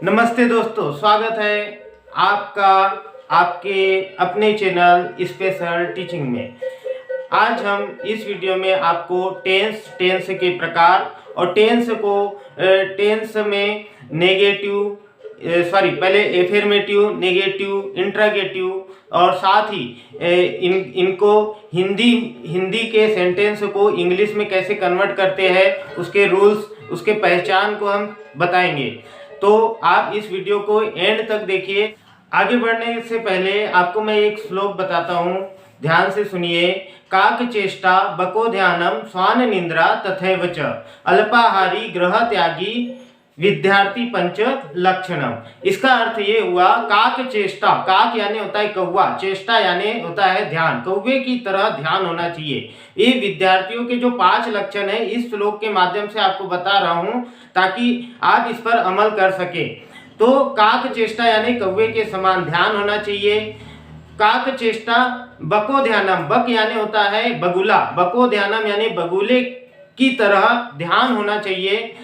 नमस्ते दोस्तों, स्वागत है आपका आपके अपने चैनल स्पेशल टीचिंग में। आज हम इस वीडियो में आपको टेंस के प्रकार और टेंस में नेगेटिव पहले एफर्मेटिव, नेगेटिव, इंट्रोगेटिव और साथ ही इनको हिंदी के सेंटेंस को इंग्लिश में कैसे कन्वर्ट करते हैं, उसके रूल्स, उसके पहचान को हम बताएंगे। तो आप इस वीडियो को एंड तक देखिए। आगे बढ़ने से पहले आपको मैं एक श्लोक बताता हूँ, ध्यान से सुनिए। काक चेष्टा बको ध्यानम स्वान निंद्रा तथैव च अल्पाहारी ग्रह त्यागी विद्यार्थी पंच लक्षणम। इसका अर्थ ये हुआ, काक चेष्टा, काक यानी होता है कौवा, चेष्टा यानी होता है ध्यान, कौवे की तरह ध्यान होना चाहिए। ये विद्यार्थियों के जो 5 लक्षण है इस श्लोक के माध्यम से आपको बता रहा हूं ताकि आप इस पर अमल कर सके। तो काक चेष्टा यानी कौवे के समान ध्यान होना चाहिए। काक चेष्टा बको ध्यानम, बक यानी होता है बगुला, बको ध्यानम यानी बगुले की तरह ध्यान होना चाहिए।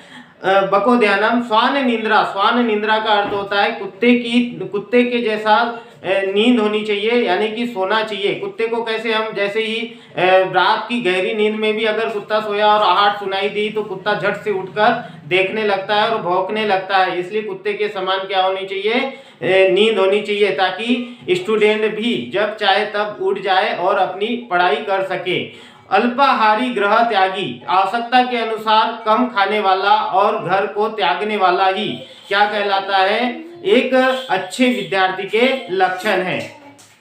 बको ध्यानम स्वान निंद्रा, स्वान निंद्रा का अर्थ होता है कुत्ते के जैसा नींद होनी चाहिए, यानी कि सोना चाहिए। कुत्ते को कैसे हम, जैसे ही रात की गहरी नींद में भी अगर कुत्ता सोया और आहट सुनाई दी तो कुत्ता झट से उठकर देखने लगता है और भौंकने लगता है। इसलिए कुत्ते के समान क्या होनी चाहिए, नींद होनी चाहिए, ताकि स्टूडेंट भी जब चाहे तब उठ जाए और अपनी पढ़ाई कर सके। अल्पाहारी ग्रह त्यागी, आवश्यकता के अनुसार कम खाने वाला और घर को त्यागने वाला ही क्या कहलाता है, एक अच्छे विद्यार्थी के लक्षण है।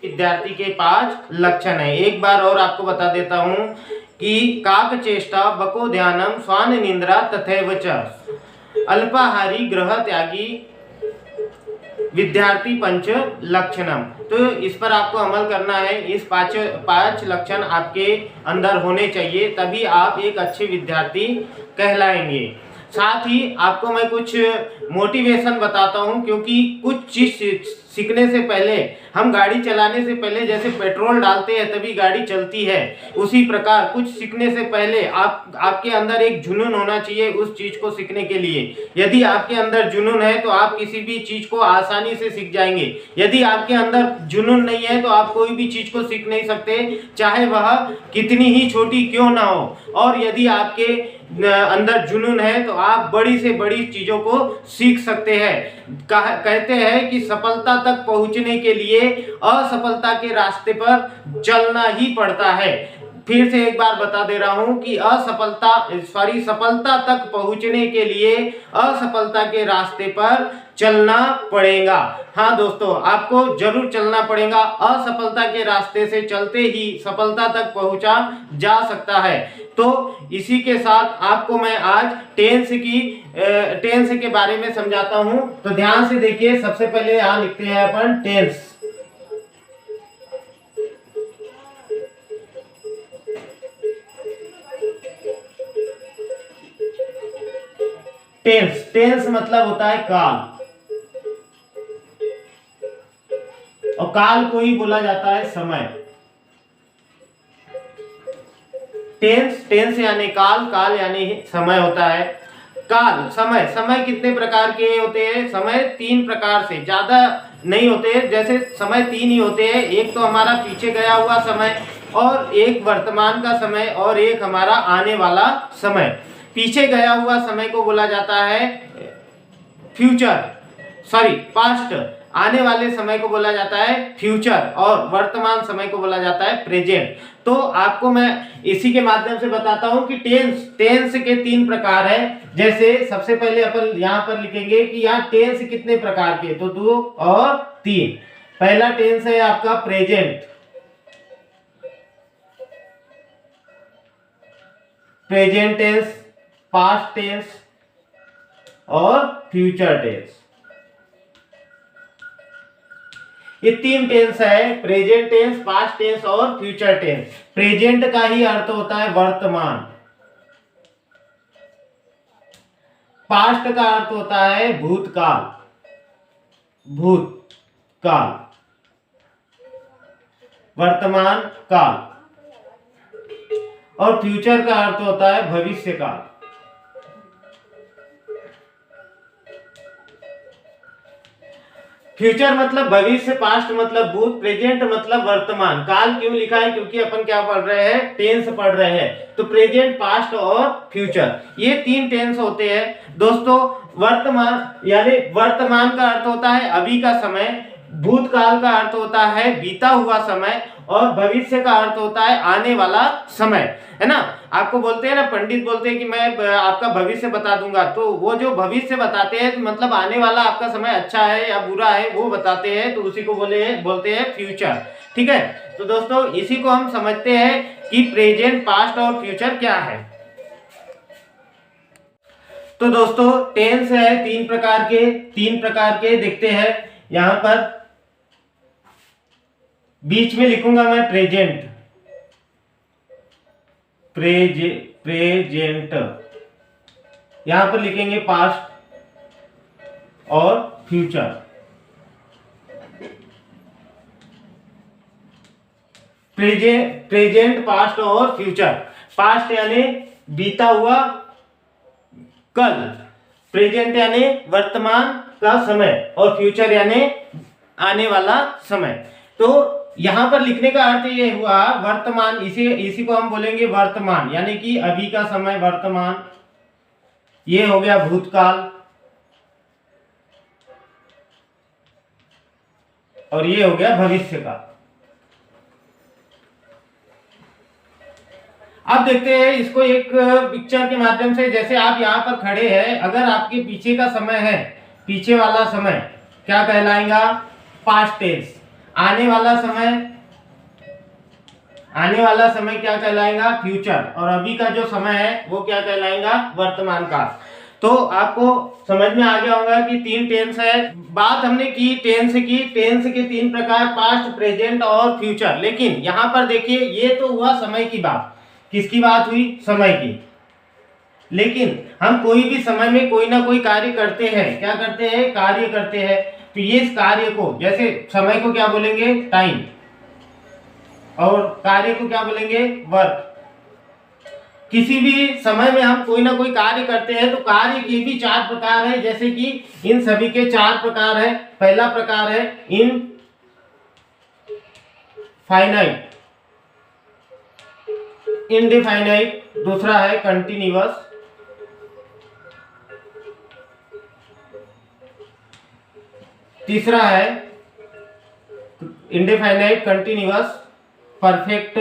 विद्यार्थी के 5 लक्षण है। एक बार और आपको बता देता हूं कि काक चेष्टा बको ध्यानम स्वान निंद्रा तथैव च अल्पाहारी ग्रह त्यागी विद्यार्थी पंच लक्षणम। तो इस पर आपको अमल करना है। इस पांच लक्षण आपके अंदर होने चाहिए, तभी आप एक अच्छे विद्यार्थी कहलाएंगे। साथ ही आपको मैं कुछ मोटिवेशन बताता हूं, क्योंकि कुछ चीज सीखने से पहले, हम गाड़ी चलाने से पहले जैसे पेट्रोल डालते हैं तभी गाड़ी चलती है, उसी प्रकार कुछ सीखने से पहले आपके अंदर एक जुनून होना चाहिए उस चीज को सीखने के लिए। यदि आपके अंदर जुनून है तो आप किसी भी चीज को आसानी से सीख जाएंगे। यदि आपके अंदर जुनून नहीं है तो आप कोई भी चीज को सीख नहीं सकते, चाहे वह कितनी ही छोटी क्यों ना हो। और यदि आपके अंदर जुनून है तो आप बड़ी से बड़ी चीजों को सीख सकते हैं। कहते हैं कि सफलता तक पहुंचने के लिए असफलता के रास्ते पर चलना ही पड़ता है। फिर से एक बार बता दे रहा हूं कि सफलता तक पहुंचने के लिए असफलता के रास्ते पर चलना पड़ेगा। हाँ दोस्तों, आपको जरूर चलना पड़ेगा। असफलता के रास्ते से चलते ही सफलता तक पहुंचा जा सकता है। तो इसी के साथ आपको मैं आज टेंस के बारे में समझाता हूं। तो ध्यान से देखिए। सबसे पहले यहां लिखते हैं अपन टेंस। टेंस मतलब होता है काल, और काल को ही बोला जाता है समय। टेंस यानी काल यानी समय होता है। काल, समय कितने प्रकार के होते हैं? समय 3 प्रकार से, ज्यादा नहीं होते। जैसे समय 3 ही होते हैं। एक तो हमारा पीछे गया हुआ समय, और एक वर्तमान का समय, और एक हमारा आने वाला समय। पीछे गया हुआ समय को बोला जाता है पास्ट। आने वाले समय को बोला जाता है फ्यूचर, और वर्तमान समय को बोला जाता है प्रेजेंट। तो आपको मैं इसी के माध्यम से बताता हूं कि टेंस के 3 प्रकार है। जैसे सबसे पहले अपन यहां पर लिखेंगे कि यहाँ टेंस कितने प्रकार के, तो 2 और 3। पहला टेंस है आपका प्रेजेंट टेंस, पास्ट टेंस और फ्यूचर टेंस। ये 3 टेंस है, प्रेजेंट टेंस, पास्ट टेंस और फ्यूचर टेंस। प्रेजेंट का ही अर्थ होता है वर्तमान, पास्ट का अर्थ होता है भूतकाल, वर्तमान काल, और फ्यूचर का अर्थ होता है भविष्य काल। फ्यूचर मतलब भविष्य, पास्ट मतलब भूत, प्रेजेंट मतलब वर्तमान। काल क्यों लिखा है? क्योंकि अपन क्या पढ़ रहे हैं? टेंस पढ़ रहे हैं। तो प्रेजेंट, पास्ट और फ्यूचर, ये 3 टेंस होते हैं दोस्तों। वर्तमान यानी वर्तमान का अर्थ होता है अभी का समय, भूतकाल का अर्थ होता है बीता हुआ समय, और भविष्य का अर्थ होता है आने वाला समय, है ना। आपको बोलते हैं ना, पंडित बोलते हैं कि मैं आपका भविष्य बता दूंगा, तो वो जो भविष्य बताते हैं मतलब आने वाला आपका समय अच्छा है या बुरा है वो बताते हैं, तो उसी को बोलते हैं फ्यूचर। ठीक है, तो दोस्तों इसी को हम समझते हैं कि प्रेजेंट, पास्ट और फ्यूचर क्या है। तो दोस्तों टेंस है 3 प्रकार के देखते हैं। यहां पर बीच में लिखूंगा मैं प्रेजेंट, प्रेजेंट, यहां पर लिखेंगे पास्ट और फ्यूचर। प्रेजेंट, पास्ट और फ्यूचर। पास्ट यानी बीता हुआ कल, प्रेजेंट यानी वर्तमान का समय, और फ्यूचर यानी आने वाला समय। तो यहां पर लिखने का अर्थ ये हुआ वर्तमान, इसी को हम बोलेंगे वर्तमान, यानी कि अभी का समय वर्तमान। ये हो गया भूतकाल, और ये हो गया भविष्य का। अब देखते हैं इसको एक पिक्चर के माध्यम से। जैसे आप यहाँ पर खड़े हैं, अगर आपके पीछे का समय है, पीछे वाला समय क्या कहलाएगा? Past tense. आने वाला समय क्या कहलाएगा? फ्यूचर। और अभी का जो समय है वो क्या कहलाएगा? वर्तमान काल। तो आपको समझ में आ गया होगा कि 3 टेंस है। बात हमने की टेंस के 3 प्रकार, पास्ट, प्रेजेंट और फ्यूचर। लेकिन यहाँ पर देखिए, ये तो हुआ समय की बात। किसकी बात हुई? समय की। लेकिन हम कोई भी समय में कोई ना कोई कार्य करते हैं। क्या करते हैं? कार्य करते हैं। तो ये इस कार्य को, जैसे समय को क्या बोलेंगे? टाइम, और कार्य को क्या बोलेंगे? वर्क। किसी भी समय में हम कोई ना कोई कार्य करते हैं, तो कार्य के भी 4 प्रकार है। जैसे कि इन सभी के 4 प्रकार है। पहला प्रकार है इनफाइनाइट, इंडेफाइनाइट। दूसरा है कंटिन्यूअस, तीसरा है इंडेफाइनाइट, कंटिन्यूअस, परफेक्ट,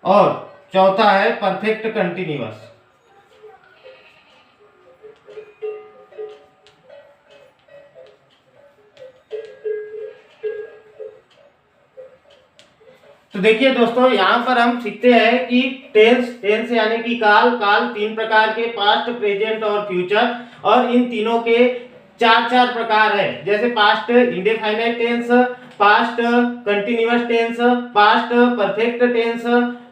और चौथा है परफेक्ट कंटिन्यूअस। तो देखिए दोस्तों, यहां पर हम सीखते हैं कि टेंस यानी कि काल 3 प्रकार के, पास्ट, प्रेजेंट और फ्यूचर। और इन तीनों के 4 प्रकार है। जैसे past indefinite tense, past continuous tense, past perfect tense,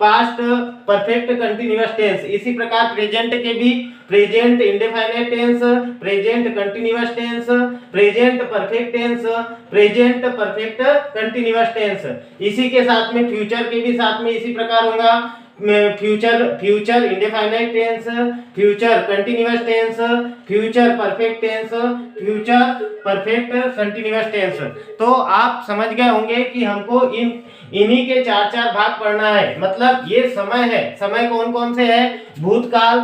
past perfect continuous tense. इसी प्रकार प्रेजेंट के भी present indefinite tense, present continuous tense, present perfect tense, present perfect continuous tense. इसी के साथ में फ्यूचर के भी साथ में इसी प्रकार होगा। Future indefinite tense, future continuous tense, future perfect tense, future perfect continuous tense. तो आप समझ गए होंगे कि हमको इन्हीं के 4 भाग पढ़ना है। मतलब ये समय है, समय कौन कौन से है? भूतकाल,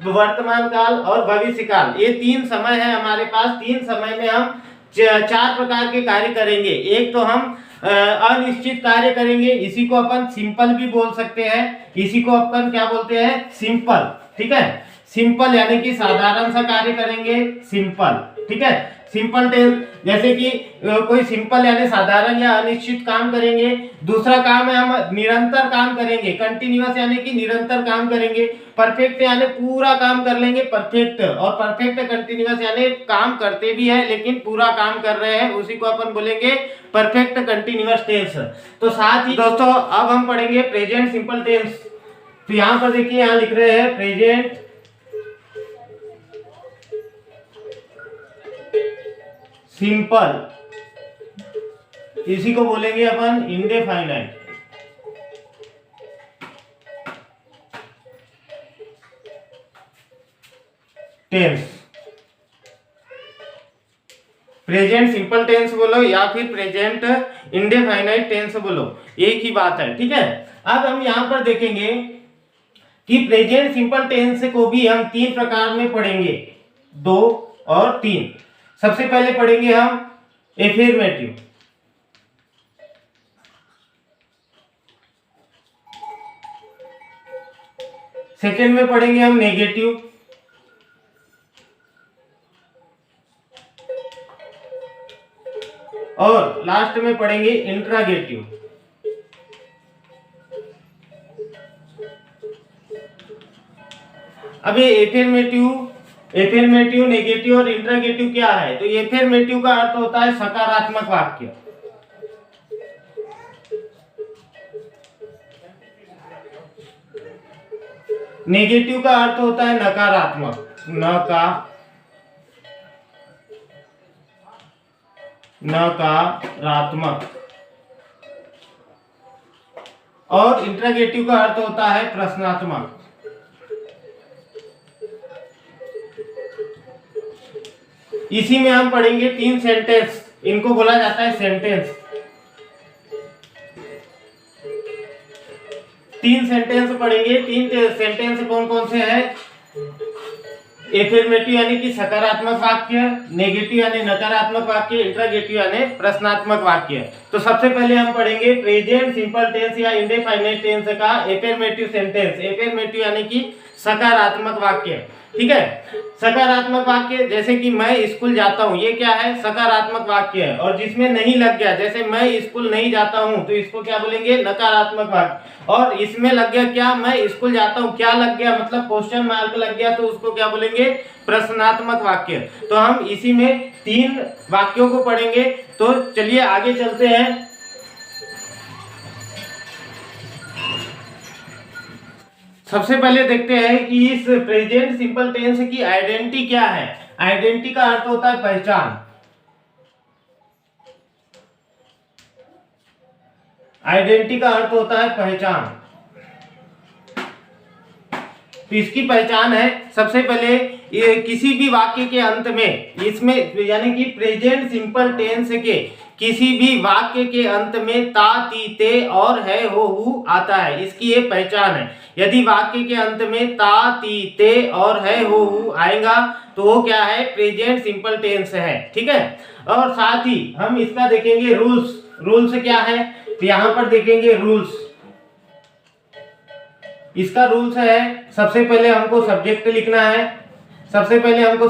वर्तमान काल और भविष्य काल। ये 3 समय है हमारे पास। 3 समय में हम 4 प्रकार के कार्य करेंगे। एक तो हम अनिश्चित कार्य करेंगे, इसी को अपन सिंपल भी बोल सकते हैं। इसी को अपन क्या बोलते हैं? सिंपल। ठीक है, सिंपल यानी कि साधारण सा कार्य करेंगे, सिंपल। ठीक है, सिंपल टेंस, जैसे कि कोई सिंपल यानी साधारण या अनिश्चित काम करेंगे। दूसरा काम है हम निरंतर काम करेंगे, कंटिन्यूअस यानी कि निरंतर काम करेंगे। परफेक्ट यानी पूरा काम कर लेंगे, परफेक्ट। और परफेक्ट कंटिन्यूअस यानी काम करते भी है लेकिन पूरा काम कर रहे हैं, उसी को अपन बोलेंगे परफेक्ट कंटिन्यूअस टेंस। तो साथ ही दोस्तों अब हम पढ़ेंगे प्रेजेंट सिंपल टेंस। तो यहां पर देखिए, यहां लिख रहे हैं प्रेजेंट सिंपल, इसी को बोलेंगे अपन इंडेफाइनाइट टेंस। प्रेजेंट सिंपल टेंस बोलो या फिर प्रेजेंट इंडेफिनिट टेंस बोलो, एक ही बात है, ठीक है। अब हम यहाँ पर देखेंगे कि प्रेजेंट सिंपल टेंस को भी हम 3 प्रकार में पढ़ेंगे, 2 और 3। सबसे पहले पढ़ेंगे हम एफर्मेटिव, सेकेंड में पढ़ेंगे हम नेगेटिव, और लास्ट में पढ़ेंगे इंट्रागेटिव। अब ये एफर्मेटिव, नेगेटिव और इंट्रागेटिव क्या है? तो एफर्मेटिव का अर्थ होता है सकारात्मक वाक्य, नेगेटिव का अर्थ होता है नकारात्मक, नकारात्मक, और इंट्रागेटिव का अर्थ होता है प्रश्नात्मक। इसी में हम पढ़ेंगे 3 सेंटेंस, इनको बोला जाता है सेंटेंस। 3 सेंटेंस पढ़ेंगे। 3 सेंटेंस कौन कौन से हैं? एफर्मेटिव यानी कि सकारात्मक वाक्य, नेगेटिव यानी नकारात्मक वाक्य, इंट्रागेटिव यानी प्रश्नात्मक वाक्य। तो सबसे पहले हम पढ़ेंगे प्रेजेंट सिंपल टेंस या इंडेफिनिट टेंस का एफर्मेटिव सेंटेंस। एफर्मेटिव यानी कि सकारात्मक वाक्य, ठीक है। सकारात्मक वाक्य जैसे कि मैं स्कूल जाता हूँ, ये क्या है? सकारात्मक वाक्य है। और जिसमें नहीं लग गया, जैसे मैं स्कूल नहीं जाता हूँ, तो इसको क्या बोलेंगे? नकारात्मक वाक्य। और इसमें लग गया क्या? मैं स्कूल जाता हूँ, क्या लग गया? मतलब क्वेश्चन मार्क लग गया, तो उसको क्या बोलेंगे? प्रश्नात्मक वाक्य। तो हम इसी में 3 वाक्यों को पढ़ेंगे। तो चलिए आगे चलते हैं। सबसे पहले देखते हैं कि इस प्रेजेंट सिंपल टेंस की आइडेंटिटी क्या है। आइडेंटिटी का अर्थ होता है पहचान। आइडेंटिटी का अर्थ होता है पहचान। तो इसकी पहचान है, सबसे पहले ये किसी भी वाक्य के अंत में, इसमें यानी कि प्रेजेंट सिंपल टेंस के किसी भी वाक्य के अंत में ता, ती, ते और है, हो, हु आता है। इसकी ये पहचान है। यदि वाक्य के अंत में ता, ती, ते और है, हो, हु आएगा तो वो क्या है? प्रेजेंट सिंपल टेंस है, ठीक है। और साथ ही हम इसका देखेंगे रूल्स। रूल्स क्या है? तो यहाँ पर देखेंगे रूल्स। इसका रूल्स है, सबसे पहले हमको सब्जेक्ट लिखना है। सबसे पहले हमको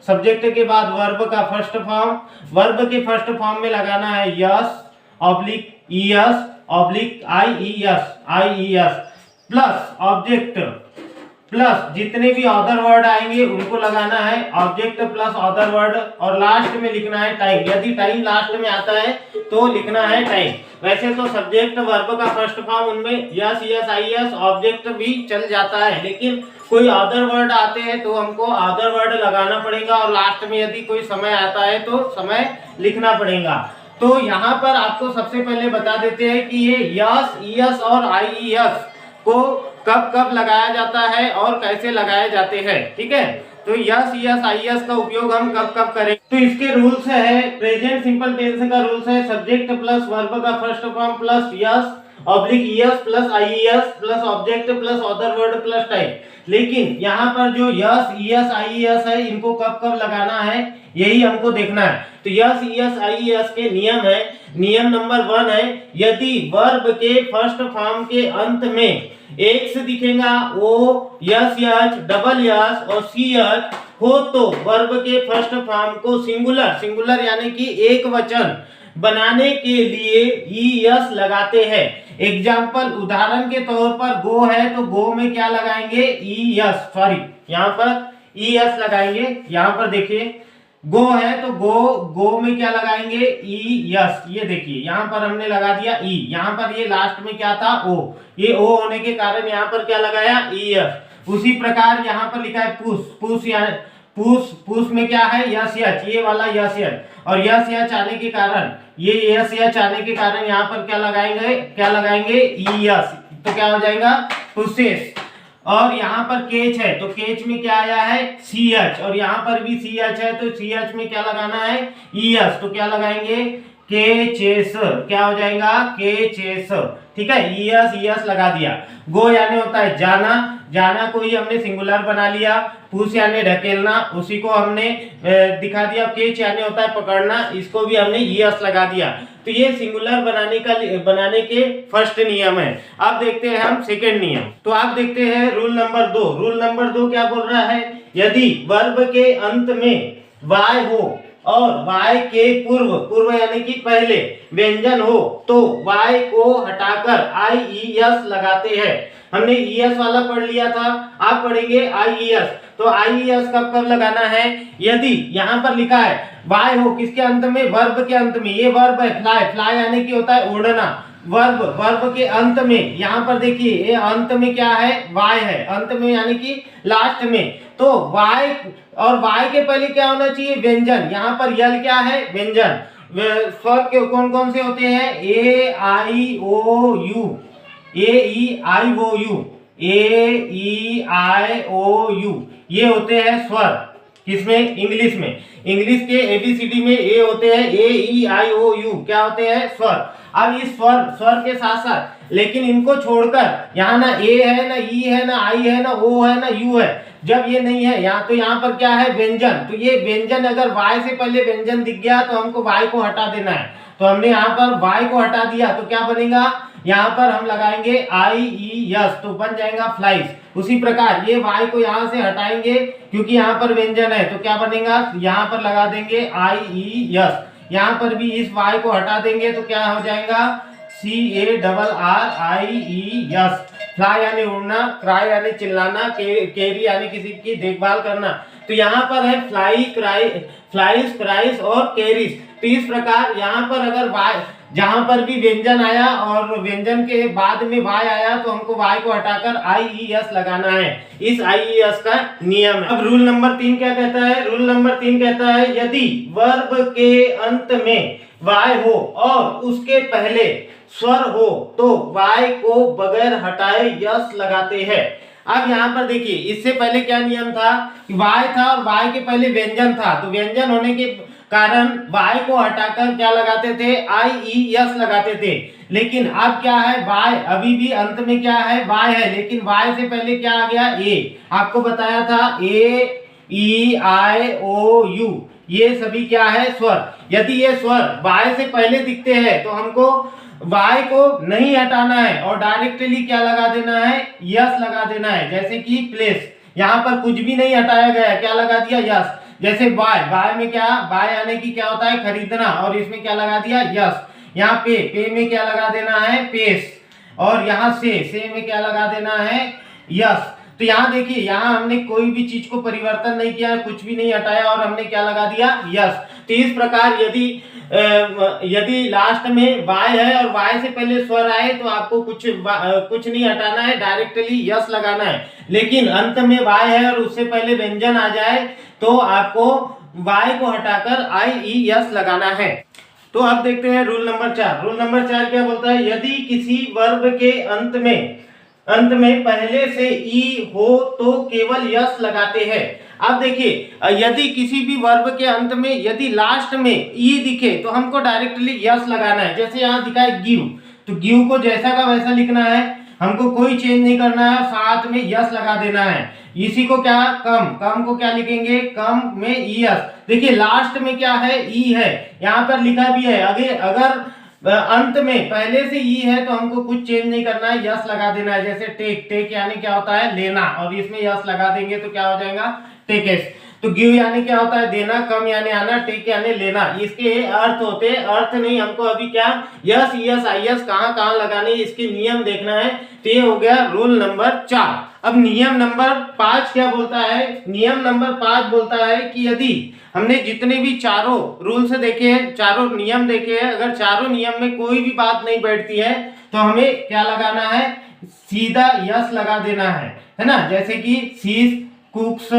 सब्जेक्ट के बाद वर्ब का फर्स्ट फॉर्म, वर्ब के फर्स्ट फॉर्म में लगाना है s oblique es oblique ies plus object plus जितने भी अदर वर्ड आएंगे उनको लगाना है ऑब्जेक्ट प्लस अदर वर्ड, और लास्ट में लिखना है टाइम। यदि टाइम लास्ट में आता है तो लिखना है टाइम। वैसे तो सब्जेक्ट वर्ब का फर्स्ट फॉर्म उनमें यस यस आईएस ऑब्जेक्ट भी चल जाता है, लेकिन कोई अदर वर्ड आते हैं तो हमको अदर वर्ड लगाना पड़ेगा, और लास्ट में यदि कोई समय आता है तो समय लिखना पड़ेगा। तो यहाँ पर आपको सबसे पहले बता देते हैं कि ये यस ईएस और आईईएस को कब कब लगाया जाता है और कैसे लगाए जाते हैं, ठीक है। तो यस यस आईएस का उपयोग हम कब कब करें। तो इसके रूल्स है, प्रेजेंट सिंपल टेंस का रूल्स है सब्जेक्ट प्लस वर्ब का first form plus s oblique es plus ies plus object plus other word plus time. लेकिन यहाँ पर जो यस ईएस आईईएस है, इनको कब कब लगाना है यही हमको देखना है। तो यस ईएस आईईएस के नियम है। नियम नंबर 1 है, यदि वर्ब के फर्स्ट फॉर्म के अंत में एक्स दिखेगा, ओ यस यच डबल यस और सी एच हो तो वर्ब के फर्स्ट फॉर्म को सिंगुलर यानी कि एक वचन बनाने के लिए ई यस लगाते हैं। एग्जाम्पल उदाहरण के तौर पर गो है तो गो में क्या लगाएंगे? ई यस, सॉरी यहाँ पर ई यस लगाएंगे। यहाँ पर देखिए गो है तो गो में क्या लगाएंगे? ई यस। ये देखिए यहाँ पर हमने लगा दिया ई, यहाँ पर ये लास्ट में क्या था? ओ। ये ओ होने के कारण यहाँ पर क्या लगाया? ई यस। उसी प्रकार यहाँ पर लिखा है पुश में क्या है? यस यच, ये वाला यस यच, और यस यच आने के कारण, ये यस यच आने के कारण यहाँ पर क्या लगाएंगे? ई यस। तो क्या हो जाएगा? पुशेस। और यहाँ पर केच है तो केच में क्या आया है CH, और यहाँ पर भी CH है तो CH में क्या लगाना है ES, तो क्या लगाएंगे केचेस, क्या हो जाएगा केचेस, ठीक है, ES लगा दिया। गो यानी होता है जाना, जाना को ही हमने सिंगुलर बना लिया। पुश यानी ढकेलना, उसी को हमने दिखा दिया। केच यानी होता है पकड़ना, इसको भी हमने ES लगा दिया। तो ये सिंगुलर बनाने के फर्स्ट नियम है। अब देखते हैं हम सेकंड नियम। तो आप देखते हैं रूल नंबर 2। रूल नंबर 2 क्या बोल रहा है, यदि वर्ब के अंत में y हो और y के पूर्व यानी कि पहले व्यंजन हो तो y को हटाकर IES लगाते हैं। हमने ES वाला पढ़ लिया था, आप पढ़ेंगे IES। तो IES कब कब लगाना है, यदि यहाँ पर लिखा है y हो किसके अंत में, वर्ब के अंत में। ये वर्ब है फ्लाई, फ्लाई यानी कि होता है उड़ना। वर्ब के अंत में, यहाँ पर देखिए ये अंत में क्या है y है, अंत में यानी कि लास्ट में। तो y और y के पहले क्या होना चाहिए व्यंजन। यहाँ पर यल क्या है व्यंजन। स्वर के कौन कौन से होते हैं, A I O U, AEIOU, AEIOU, ये होते हैं स्वर। किसमें, इंग्लिश में। इंग्लिश के ABCD में ए होते हैं AEIOU, क्या होते हैं स्वर। अब इस स्वर के साथ साथ लेकिन इनको छोड़कर यहाँ ना ए है ना ई है ना आई है ना ओ है ना यू है। जब ये नहीं है यहाँ, तो यहाँ पर क्या है व्यंजन। तो ये व्यंजन अगर y से पहले व्यंजन दिख गया तो हमको y को हटा देना है। तो हमने यहाँ पर y को हटा दिया तो क्या बनेगा, यहाँ पर हम लगाएंगे IES, तो बन जाएगा फ्लाइज। उसी प्रकार ये y को यहाँ से हटाएंगे क्योंकि यहाँ पर व्यंजन है, तो क्या बनेगा, यहाँ पर लगा देंगे IES। यहाँ पर भी इस y को हटा देंगे तो क्या हो जाएगा CARRIES। फ्लाई यानी उड़ना, क्राई यानी चिल्लाना, केरी यानी किसी की देखभाल करना। तो यहाँ पर है फ्लाई, क्राई, फ्लाइज, क्राइस और केरीज। तो इस प्रकार यहाँ पर अगर y, जहां पर भी व्यंजन आया और व्यंजन के बाद में y आया तो हमको y को हटाकर IES लगाना है। इस IES का नियम है। अब रूल नंबर 3 क्या कहता है, रूल नंबर 3 कहता है यदि वर्ब के अंत में y हो और उसके पहले स्वर हो तो y को बगैर हटाए यस लगाते हैं। अब यहाँ पर देखिए इससे पहले क्या नियम था, y था और y के पहले व्यंजन था, तो व्यंजन होने के कारण y को हटाकर क्या लगाते थे IES लगाते थे। लेकिन अब क्या है, y अभी भी अंत में क्या है y है, लेकिन y से पहले क्या आ गया a। आपको बताया था AEIOU, ये सभी क्या है स्वर। यदि ये स्वर y से पहले दिखते हैं तो हमको y को नहीं हटाना है और डायरेक्टली क्या लगा देना है, यस लगा देना है। जैसे कि प्लेस, यहाँ पर कुछ भी नहीं हटाया गया है, क्या लगा दिया यस। जैसे बाय में क्या, बाय आने की क्या होता है खरीदना, और इसमें क्या लगा दिया यस। यहाँ पे में क्या लगा देना है पेस, और यहाँ से में क्या लगा देना है यस। तो यहाँ देखिए यहाँ हमने कोई भी चीज को परिवर्तन नहीं किया, कुछ भी नहीं हटाया और हमने क्या लगा दिया यस। तो इस प्रकार यदि लास्ट में y है और y से पहले स्वर आए तो आपको कुछ नहीं हटाना है, डायरेक्टली यस लगाना है। लेकिन अंत में y है और उससे पहले व्यंजन आ जाए तो आपको y को हटाकर IES लगाना है। तो अब देखते हैं रूल नंबर 4। रूल नंबर 4 क्या बोलता है, यदि किसी वर्ब के अंत में पहले से ई हो तो केवल यस लगाते हैं। अब देखिए यदि किसी भी वर्ब के अंत में यदि लास्ट में ई दिखे तो हमको डायरेक्टली यस लगाना है। जैसे यहाँ दिखा है गिव, तो गिव को जैसा का वैसा लिखना है, हमको कोई चेंज नहीं करना है, साथ में यस लगा देना है। इसी को क्या, कम को क्या लिखेंगे, कम में ES। देखिए लास्ट में क्या है ई है, यहाँ पर लिखा भी है। अगर अंत में पहले से ई है तो हमको कुछ चेंज नहीं करना है, यस लगा देना है। जैसे टेक यानी क्या होता है लेना, और इसमें यस लगा देंगे तो क्या हो जाएगा टेकेस। तो गिव यानी क्या होता है देना, कम यानी आना, टेक यानी लेना। इसके अर्थ होते हैं, अर्थ नहीं, हमको अभी क्या यस ES IS कहाँ लगाने इसके नियम देखना है। तो ये हो गया रूल नंबर 4। अब नियम नंबर 5 क्या बोलता है, नियम नंबर 5 बोलता है कि यदि हमने जितने भी चारों रूल्स देखे हैं, चारों नियम देखे हैं, अगर चारों नियम में कोई भी बात नहीं बैठती है तो हमें क्या लगाना है, सीधा यस लगा देना है ना। जैसे कि सीज, कुक्स,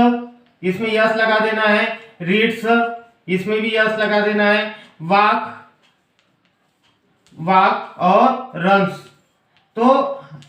इसमें यस लगा देना है, रीड्स, इसमें भी यस लगा देना है, वाक और रन्स। तो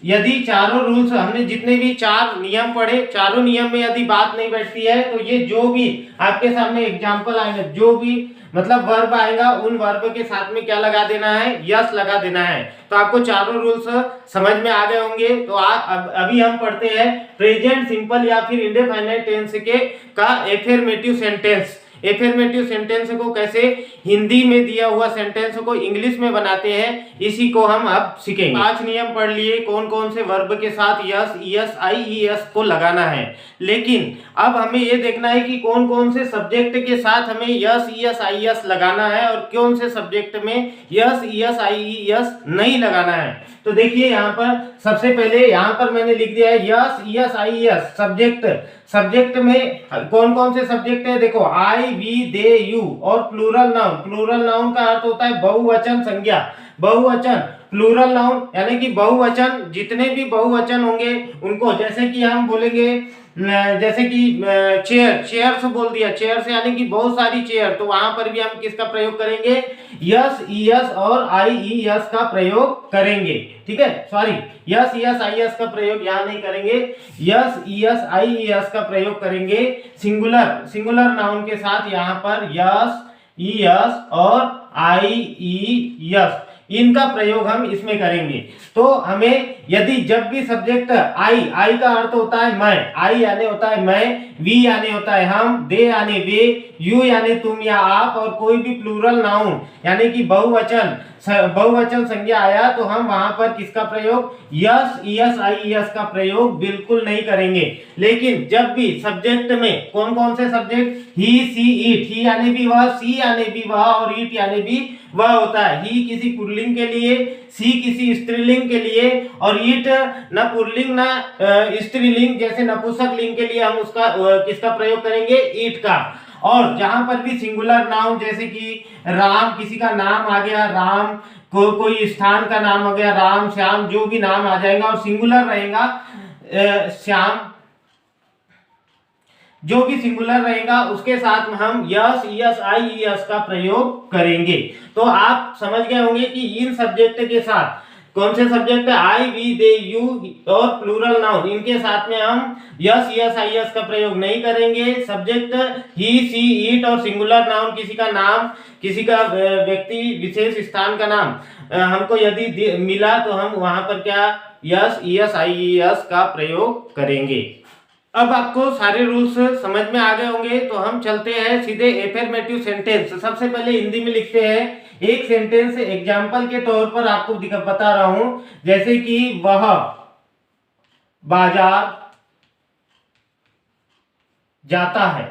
यदि चारों रूल्स हमने जितने भी 4 नियम पढ़े, चारों नियम में यदि बात नहीं बैठती है तो ये जो भी आपके सामने एग्जाम्पल आएंगे, जो भी मतलब वर्ब आएगा, उन वर्ब के साथ में क्या लगा देना है, यस लगा देना है। तो आपको चारों रूल्स समझ में आ गए होंगे। तो अभी हम पढ़ते हैं प्रेजेंट सिंपल या फिर इंडेफिनिट टेंस के का एफर्मेटिव सेंटेंस। एफर्मेटिव सेंटेंस को कैसे हिंदी में दिया हुआ सेंटेंस को इंग्लिश में बनाते हैं, इसी को हम अब सीखेंगे। 5 नियम पढ़ लिए कौन कौन से वर्ब के साथ यस, ईएस, आईईएस को लगाना है। लेकिन अब हमें ये देखना है कि कौन कौन से सब्जेक्ट के साथ हमें यस, ईएस, आईईएस लगाना है और कौन से सब्जेक्ट में यस, ईएस, आईईएस नहीं लगाना है। तो देखिए यहाँ पर सबसे पहले यहाँ पर मैंने लिख दिया है s, es, ies subject. Subject में कौन कौन से सब्जेक्ट है, देखो आई, वी, दे, यू और प्लूरल नाउन। प्लूरल नाउन का अर्थ होता है बहुवचन संज्ञा। बहुवचन प्लूरल नाउन यानी कि बहुवचन, जितने भी बहुवचन होंगे उनको, जैसे कि हम बोलेंगे जैसे कि चेयर, चेयर्स बोल दिया, चेयर्स यानी कि बहुत सारी चेयर, तो वहां पर भी हम किसका प्रयोग करेंगे, यस, ईएस और आईईएस का प्रयोग करेंगे। ठीक है, सॉरी, यस, ईएस, आईईएस का प्रयोग यहां नहीं करेंगे, यस, ईएस, आईईएस का प्रयोग करेंगे सिंगुलर, सिंगुलर नाउन के साथ यहां पर यस, ईएस और आईईएस, इनका प्रयोग हम इसमें करेंगे। तो हमें यदि जब भी सब्जेक्ट आई, आई का अर्थ होता है मैं, आई यानी होता है मैं, वी यानी होता है हम, दे यानी वे, यू यानी तुम या आप, और कोई भी प्लूरल नाउन यानी कि बहुवचन, बहुवचन संज्ञा आया तो हम वहां पर किसका प्रयोग, यस, ईएस, आईईएस का प्रयोग बिल्कुल नहीं करेंगे। लेकिन जब भी सब्जेक्ट में कौन कौन से सब्जेक्ट, ही, सी, इट, ही यानी भी वह, सी यानी भी वह और इट यानी भी वह होता है। ही किसी पुल्लिंग के लिए, सी किसी स्त्रीलिंग के लिए और इट न पुल्लिंग न स्त्रीलिंग जैसे नपुंसक लिंग के लिए हम उसका किसका प्रयोग करेंगे, ईट का। और जहां पर भी सिंगुलर नाउन जैसे कि राम, किसी का नाम आ गया राम, कोई स्थान का नाम आ गया राम, श्याम, जो भी नाम आ जाएगा और सिंगुलर रहेगा श्याम, जो भी सिंगुलर रहेगा उसके साथ में हम यस, ईएस, आईईएस का प्रयोग करेंगे। तो आप समझ गए होंगे कि इन सब्जेक्ट के साथ कौन से सब्जेक्ट है, आई, वी, दे, यू और प्लूरल नाउन, इनके साथ में हम यस, ईएस, आईईएस का प्रयोग नहीं करेंगे। सब्जेक्ट ही, सी, इट और सिंगुलर नाउन किसी का नाम, किसी का व्यक्ति विशेष स्थान का नाम हमको यदि मिला तो हम वहां पर क्या यस, ईएस, आईईएस का प्रयोग करेंगे। अब आपको सारे रूल्स समझ में आ गए होंगे, तो हम चलते हैं सीधे एफर्मेटिव सेंटेंस। सबसे पहले हिंदी में लिखते हैं एक सेंटेंस, एग्जाम्पल के तौर पर आपको बता रहा हूं, जैसे कि वह बाजार जाता है,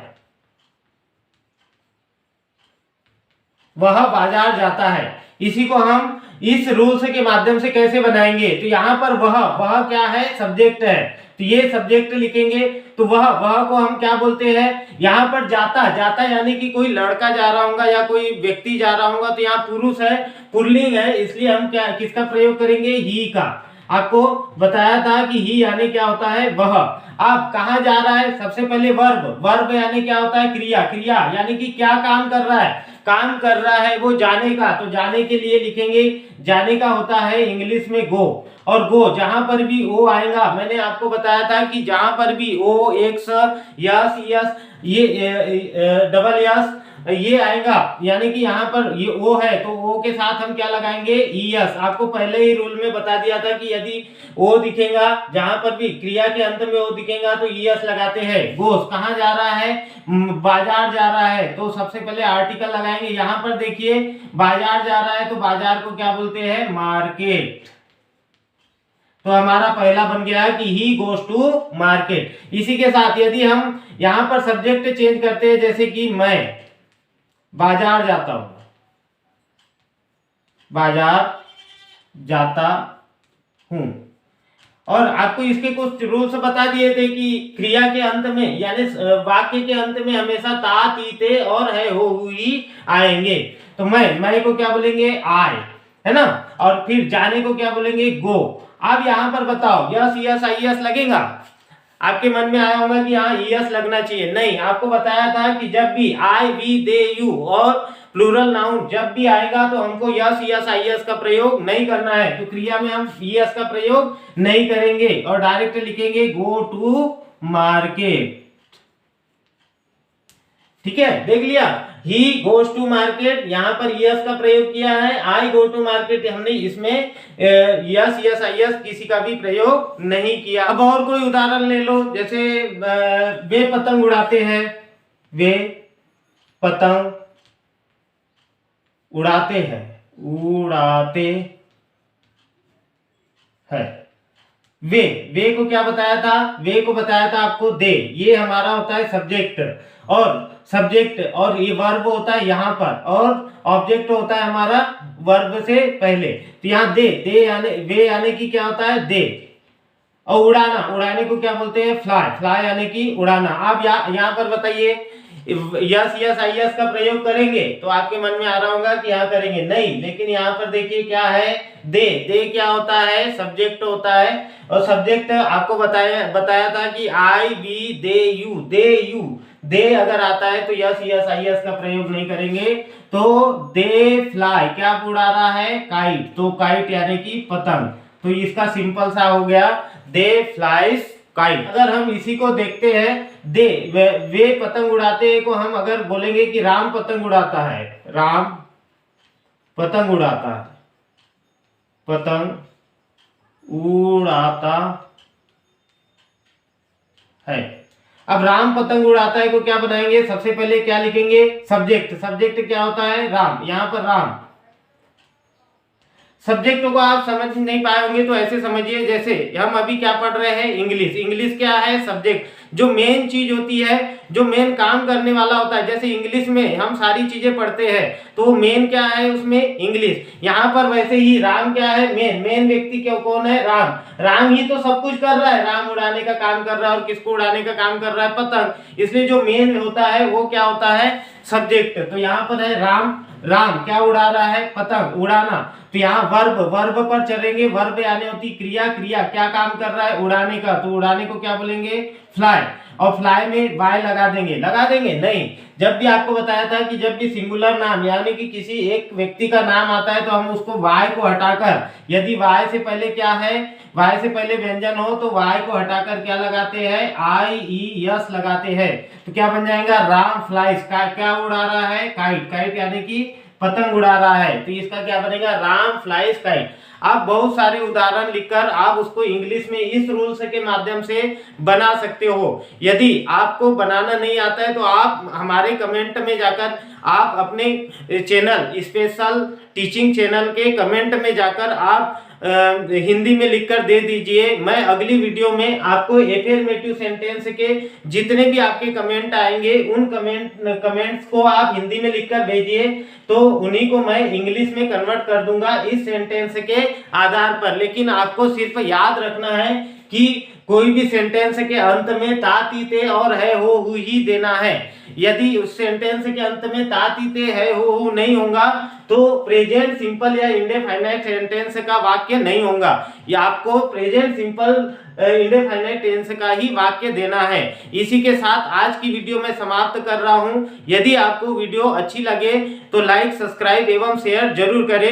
वह बाजार जाता है। इसी को हम इस रूल्स के माध्यम से कैसे बनाएंगे, तो यहां पर वह क्या है, सब्जेक्ट है, तो ये सब्जेक्ट लिखेंगे। तो वह को हम क्या बोलते हैं, यहाँ पर जाता, जाता यानी कि कोई लड़का जा रहा होगा या कोई व्यक्ति जा रहा होगा, तो यहाँ पुरुष है, पुल्लिंग है, इसलिए हम क्या किसका प्रयोग करेंगे, ही का। आपको बताया था कि ही यानी क्या होता है, वह। अब कहाँ जा रहा है, सबसे पहले वर्ब, वर्ब यानी क्या होता है, क्रिया, क्रिया यानी कि क्या काम कर रहा है, काम कर रहा है वो जाने का, तो जाने के लिए लिखेंगे, जाने का होता है इंग्लिश में गो। और गो जहां पर भी ओ आएगा, मैंने आपको बताया था कि जहां पर भी ओ, एक्स, यस, यस, ये डबल यस ये आएगा, यानी कि यहाँ पर ये ओ है तो ओ के साथ हम क्या लगाएंगे, ईएस। आपको पहले ही रूल में बता दिया था कि यदि ओ दिखेगा, जहां पर भी क्रिया के अंत में ओ दिखेगा तो ईएस लगाते हैं। गोस कहाँ जा रहा है, बाजार जा रहा है, तो सबसे पहले आर्टिकल लगाएंगे। यहाँ पर देखिए बाजार जा रहा है तो बाजार को क्या बोलते हैं, मार्केट। तो हमारा पहला बन गया है कि ही गोस टू मार्केट। इसी के साथ यदि हम यहाँ पर सब्जेक्ट चेंज करते हैं, जैसे कि मैं बाजार जाता हूं, बाजार जाता हूं, और आपको इसके कुछ रूल्स बता दिए थे कि क्रिया के अंत में यानी वाक्य के अंत में हमेशा ता, ती, ते और है, हो, हुई आएंगे। तो मैं को क्या बोलेंगे, आए, है ना, और फिर जाने को क्या बोलेंगे, गो। अब यहां पर बताओ यस, यस, आईएस लगेगा, आपके मन में आया होगा कि हाँ ईएस लगना चाहिए। नहीं, आपको बताया था कि जब भी आई, वी, दे, यू और प्लूरल नाउन जब भी आएगा तो हमको यस यस आई एस का प्रयोग नहीं करना है, तो क्रिया में हम यस का प्रयोग नहीं करेंगे और डायरेक्ट लिखेंगे गो टू मार्केट। ठीक है, देख लिया, ही गोज टू मार्केट, यहां पर यस का प्रयोग किया है। आई गो टू मार्केट, हमने इसमें यस यस आई एस किसी का भी प्रयोग नहीं किया। अब और कोई उदाहरण ले लो, जैसे वे पतंग उड़ाते हैं, वे पतंग उड़ाते हैं, उड़ाते हैं। वे को क्या बताया था, वे को बताया था आपको दे, ये हमारा होता है सब्जेक्ट, और सब्जेक्ट और ये वर्ब होता है यहाँ पर, और ऑब्जेक्ट होता है हमारा वर्ब से पहले। तो यहाँ दे यानी वे यानी कि क्या होता है दे, और उड़ाना, उड़ाने को क्या बोलते हैं फ्लाई, फ्लाई यानी कि उड़ाना। आप यहाँ पर बताइए यस यस आई एस का प्रयोग करेंगे, तो आपके मन में आ रहा होगा कि यहाँ करेंगे, नहीं, लेकिन यहाँ पर देखिए क्या है, दे क्या होता है, सब्जेक्ट होता है, और सब्जेक्ट आपको बताया था कि आई वी दे यू, दे अगर आता है तो यस यस आई एस का प्रयोग नहीं करेंगे। तो दे फ्लाई, क्या उड़ा रहा है, काइट, तो काइट यानी कि पतंग, तो इसका सिंपल सा हो गया दे फ्लाइज काइट। अगर हम इसी को देखते हैं, वे पतंग उड़ाते हैं को हम अगर बोलेंगे कि राम पतंग उड़ाता है, राम पतंग उड़ाता है, पतंग उड़ाता है। अब राम पतंग उड़ाता है को क्या बनाएंगे, सबसे पहले क्या लिखेंगे, सब्जेक्ट, सब्जेक्ट क्या होता है राम, यहां पर राम। सब्जेक्ट को आप समझ नहीं पाए होंगे तो ऐसे समझिए, जैसे हम अभी क्या पढ़ रहे हैं, इंग्लिश, इंग्लिश क्या है सब्जेक्ट, जो मेन चीज होती है, जो मेन काम करने वाला होता है। जैसे इंग्लिश में हम सारी चीजें पढ़ते हैं तो मेन क्या है उसमें इंग्लिश, यहाँ पर वैसे ही राम क्या है मेन व्यक्ति क्यों कौन है राम ही तो सब कुछ कर रहा है, राम उड़ाने का काम कर रहा है, और किसको उड़ाने का काम कर रहा है, पतंग, इसलिए जो मेन होता है वो क्या होता है सब्जेक्ट। तो यहाँ पर है राम क्या उड़ा रहा है, पतंग उड़ाना, तो यहाँ वर्ब पर चलेंगे, वर्ब यानी होती क्रिया, क्रिया क्या काम कर रहा है उड़ाने का, तो उड़ाने को क्या बोलेंगे फ्लाई, और फ्लाई में वाई लगा देंगे नहीं। जब भी आपको बताया था कि जब भी सिंगुलर नाम यानी कि किसी एक व्यक्ति का नाम आता है तो हम उसको वाई को हटाकर, यदि वाई से पहले क्या है, वाई से पहले व्यंजन हो तो वाई को हटाकर क्या लगाते हैं आई ई यस लगाते हैं, तो क्या बन जाएगा राम फ्लाइज, क्या उड़ा रहा है काइट, काइट यानी कि पतंग उड़ा रहा है, तो इसका क्या बनेगा राम फ्लाइज काइट। आप बहुत सारे उदाहरण लिखकर आप उसको इंग्लिश में इस रूल्स के माध्यम से बना सकते हो। यदि आपको बनाना नहीं आता है तो आप हमारे कमेंट में जाकर, आप अपने चैनल स्पेशल टीचिंग चैनल के कमेंट में जाकर आप हिंदी में लिखकर दे दीजिए। मैं अगली वीडियो में आपको एफर्मेटिव सेंटेंस के जितने भी आपके कमेंट आएंगे उन कमेंट्स को आप हिंदी में लिखकर भेजिए, तो उन्हीं को मैं इंग्लिश में कन्वर्ट कर दूंगा इस सेंटेंस के आधार पर। लेकिन आपको सिर्फ याद रखना है कि कोई भी सेंटेंस के अंत में ता ती ते और है हो हु ही देना है। यदि उस सेंटेंस के अंत में ता ती ते है हो हु नहीं होगा तो प्रेजेंट सिंपल या इंडेफिनिट सेंटेंस का वाक्य नहीं होगा। या आपको प्रेजेंट सिंपल इंडेफिनिट टेंस का ही वाक्य देना है। इसी के साथ आज की वीडियो मैं समाप्त कर रहा हूं। यदि आपको वीडियो अच्छी लगे तो लाइक, सब्सक्राइब एवं शेयर जरूर करें।